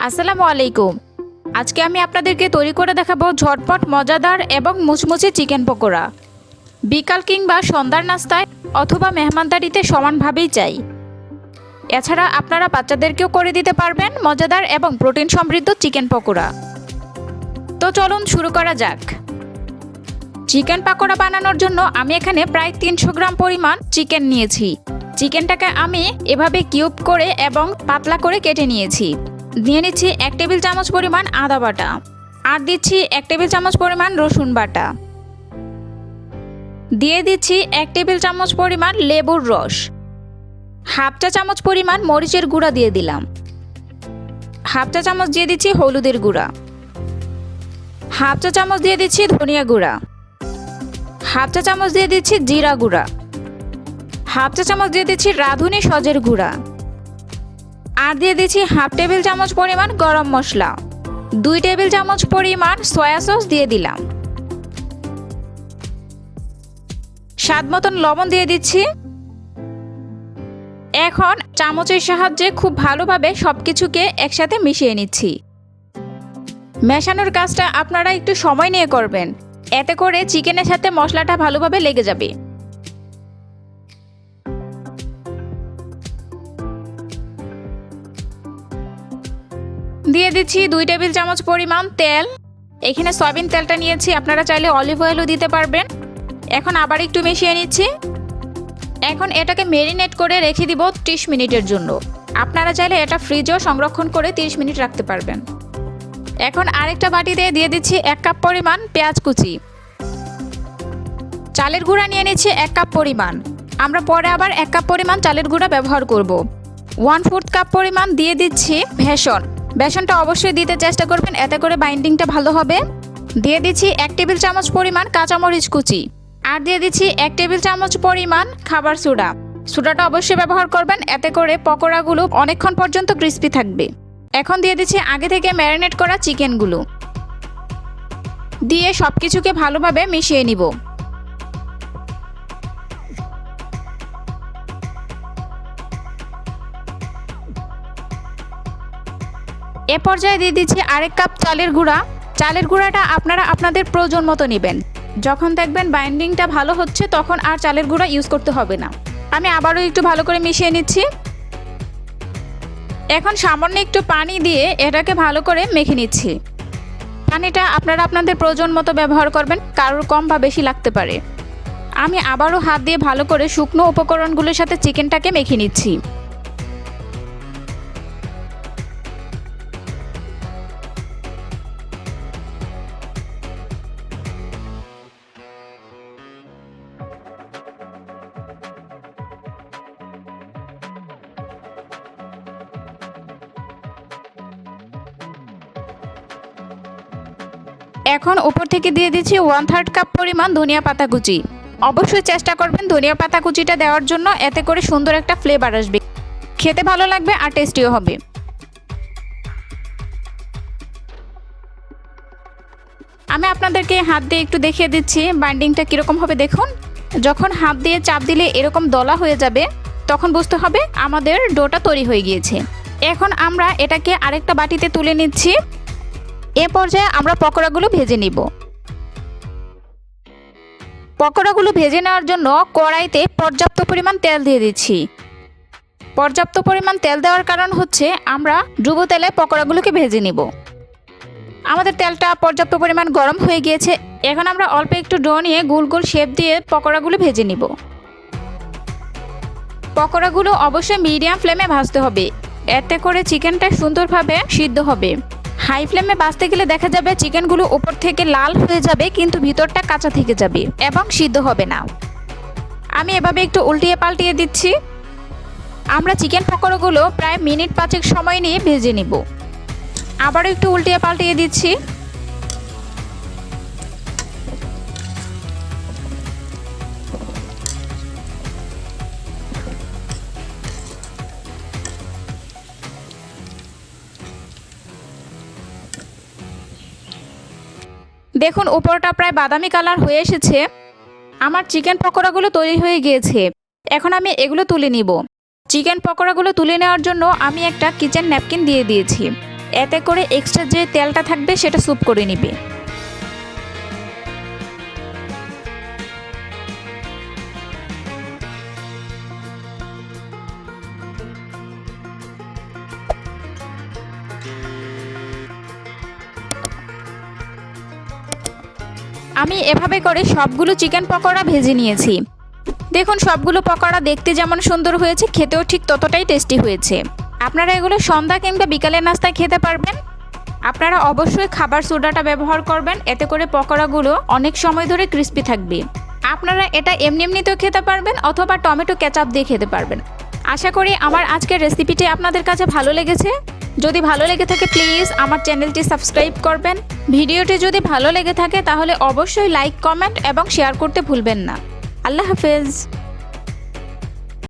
আসসালামু আলাইকুম। আজকে আমি আপনাদেরকে তৈরি করে দেখাবো ঝটপট মজাদার এবং মুচমুচে চিকেন পকোড়া। বিকাল কিংবা সন্ধ্যার নাস্তায় অথবা মেহমানদারিতে সমানভাবেই চাই। এছাড়া আপনারা বাচ্চাদেরকেও করে দিতে পারবেন মজাদার এবং প্রোটিন সমৃদ্ধ চিকেন পকোড়া। তো চলুন শুরু করা যাক। চিকেন পকোড়া বানানোর জন্য আমি এখানে প্রায় 300 গ্রাম পরিমাণ চিকেন নিয়েছি। চিকেনটাকে আমি এভাবে কিউব করে এবং পাতলা করে কেটে নিয়েছি। দিয়ে নিচ্ছি 1 টেবিল চামচ পরিমাণ আদা বাটা, আর দিচ্ছি 1 টেবিল চামচ পরিমাণ রসুন বাটা, দিয়ে দিচ্ছি 1 টেবিল চামচ পরিমাণ লেবুর রস, হাফ চা চামচ পরিমাণ মরিচের গুঁড়া দিয়ে দিলাম, হাফ চা চামচ দিয়ে দিচ্ছি হলুদের গুঁড়া, হাফ চা চামচ দিয়ে দিচ্ছি ধনিয়া গুঁড়া, হাফ চা চামচ দিয়ে দিচ্ছি জিরা গুঁড়া, হাফ চা চামচ দিয়ে দিচ্ছি রাঁধুনি সজের গুঁড়া, আর দিয়ে দিচ্ছি হাফ টেবিল চামচ পরিমাণ গরম মশলা, 2 টেবিল চামচ পরিমাণ সয়া সস দিয়ে দিলাম, স্বাদ মতন লবণ দিয়ে দিচ্ছি। এখন চামচের সাহায্যে খুব ভালোভাবে সবকিছুকে একসাথে মিশিয়ে নিচ্ছি। মেশানোর কাজটা আপনারা একটু সময় নিয়ে করবেন, এতে করে চিকেনের সাথে মশলাটা ভালোভাবে লেগে যাবে। দিয়ে দিচ্ছি 2 টেবিল চামচ পরিমাণ তেল। এখানে সয়াবিন তেলটা নিয়েছি, আপনারা চাইলে অলিভ অয়েলও দিতে পারবেন। এখন আবার একটু মিশিয়ে নিচ্ছি। এখন এটাকে ম্যারিনেট করে রেখে দিব 30 মিনিটের জন্য। আপনারা চাইলে এটা ফ্রিজেও সংরক্ষণ করে 30 মিনিট রাখতে পারবেন। এখন আরেকটা বাটিতে দিয়ে দিচ্ছি 1 কাপ পরিমাণ পেঁয়াজ কুচি। চালের গুঁড়া নিয়ে নিচ্ছি 1 কাপ পরিমাণ। আমরা পরে আবার 1 কাপ পরিমাণ চালের গুঁড়া ব্যবহার করব। 1/4 কাপ পরিমাণ দিয়ে দিচ্ছি বেসন। বেসনটা অবশ্যই দিতে চেষ্টা করবেন, এতে করে বাইন্ডিংটা ভালো হবে। দিয়ে দিচ্ছি 1 টেবিল চামচ পরিমাণ কাঁচামরিচ কুচি, আর দিয়ে দিচ্ছি 1 টেবিল চামচ পরিমাণ খাবার সোডা। সোডাটা অবশ্যই ব্যবহার করবেন, এতে করে পকোড়াগুলো অনেকক্ষণ পর্যন্ত ক্রিস্পি থাকবে। এখন দিয়ে দিচ্ছি আগে থেকে ম্যারিনেট করা চিকেনগুলো, দিয়ে সবকিছুকে ভালোভাবে মিশিয়ে নিব। এ পর্যায়ে দিয়ে দিচ্ছি আরেক কাপ চালের গুঁড়া। চালের গুঁড়াটা আপনারা আপনাদের প্রয়োজন মতো নেবেন। যখন দেখবেন বাইন্ডিংটা ভালো হচ্ছে তখন আর চালের গুঁড়া ইউজ করতে হবে না। আমি আবারও একটু ভালো করে মিশিয়ে নিচ্ছি। এখন সামান্য একটু পানি দিয়ে এটাকে ভালো করে মেখে নিচ্ছি। পানিটা আপনারা আপনাদের প্রয়োজন মতো ব্যবহার করবেন, কারোর কম বা বেশি লাগতে পারে। আমি আবারও হাত দিয়ে ভালো করে শুকনো উপকরণগুলোর সাথে চিকেনটাকে মেখে নিচ্ছি। এখন উপর থেকে দিয়ে দিচ্ছি 1/3 কাপ পরিমাণ ধনিয়া পাতা কুচি। অবশ্যই চেষ্টা করবেন ধনিয়া পাতা কুচিটা দেওয়ার জন্য, এতে করে সুন্দর একটা ফ্লেভার আসবে, খেতে ভালো লাগবে আর টেস্টিও হবে। আমি আপনাদেরকে হাত দিয়ে একটু দেখিয়ে দিচ্ছি বাইন্ডিংটা কীরকম হবে। দেখুন, যখন হাত দিয়ে চাপ দিলে এরকম দলা হয়ে যাবে তখন বুঝতে হবে আমাদের ডোটা তৈরি হয়ে গিয়েছে। এখন আমরা এটাকে আরেকটা বাটিতে তুলে নিচ্ছি। এ পর্যায়ে আমরা পকোড়াগুলো ভেজে নিব। পকোড়াগুলো ভেজে নেওয়ার জন্য কড়াইতে পর্যাপ্ত পরিমাণ তেল দিয়ে দিচ্ছি। পর্যাপ্ত পরিমাণ তেল দেওয়ার কারণ হচ্ছে আমরা ডুবো তেলে পকোড়াগুলোকে ভেজে নিব। আমাদের তেলটা পর্যাপ্ত পরিমাণ গরম হয়ে গিয়েছে। এখন আমরা অল্প একটু ডো নিয়ে গোল গোল শেপ দিয়ে পকোড়াগুলো ভেজে নিব। পকোড়াগুলো অবশ্যই মিডিয়াম ফ্লেমে ভাজতে হবে, এতে করে চিকেনটা সুন্দরভাবে সিদ্ধ হবে। হাই ফ্লেমে ভাজতে গেলে দেখা যাবে চিকেনগুলো উপর থেকে লাল হয়ে যাবে, কিন্তু ভিতরটা কাঁচা থেকে যাবে এবং সিদ্ধ হবে না। আমি এভাবে একটু উল্টিয়ে পাল্টিয়ে দিচ্ছি। আমরা চিকেন পকোড়াগুলো প্রায় মিনিট 5 সময় নিয়ে ভেজে নিব। আবারও একটু উল্টিয়ে পাল্টিয়ে দিচ্ছি। দেখুন উপরটা প্রায় বাদামি কালার হয়ে এসেছে। আমার চিকেন পকোড়াগুলো তৈরি হয়ে গিয়েছে। এখন আমি এগুলো তুলে নিব। চিকেন পকোড়াগুলো তুলে নেওয়ার জন্য আমি একটা কিচেন ন্যাপকিন দিয়ে দিয়েছি। এতে করে এক্সট্রা যে তেলটা থাকবে সেটা স্যুপ করে নিবে। আমি এভাবে করে সবগুলো চিকেন পকোড়া ভেজে নিয়েছি। দেখুন সবগুলো পকোড়া দেখতে যেমন সুন্দর হয়েছে, খেতেও ঠিক ততটাই টেস্টি হয়েছে। আপনারা এগুলো সন্ধ্যা কিংবা বিকালের নাস্তায় খেতে পারবেন। আপনারা অবশ্যই খাবার সোডাটা ব্যবহার করবেন, এতে করে পকোড়াগুলো অনেক সময় ধরে ক্রিস্পি থাকবে। আপনারা এটা এমনিতেও খেতে পারবেন অথবা টমেটো কেচাপ দিয়ে খেতে পারবেন। আশা করি আমার আজকের রেসিপিটি আপনাদের কাছে ভালো লেগেছে। যদি ভালো লেগে থাকে প্লিজ আমার চ্যানেলটি সাবস্ক্রাইব করবেন। ভিডিওটি যদি ভালো লেগে থাকে তাহলে অবশ্যই লাইক, কমেন্ট এবং শেয়ার করতে ভুলবেন না। আল্লাহ হাফেজ।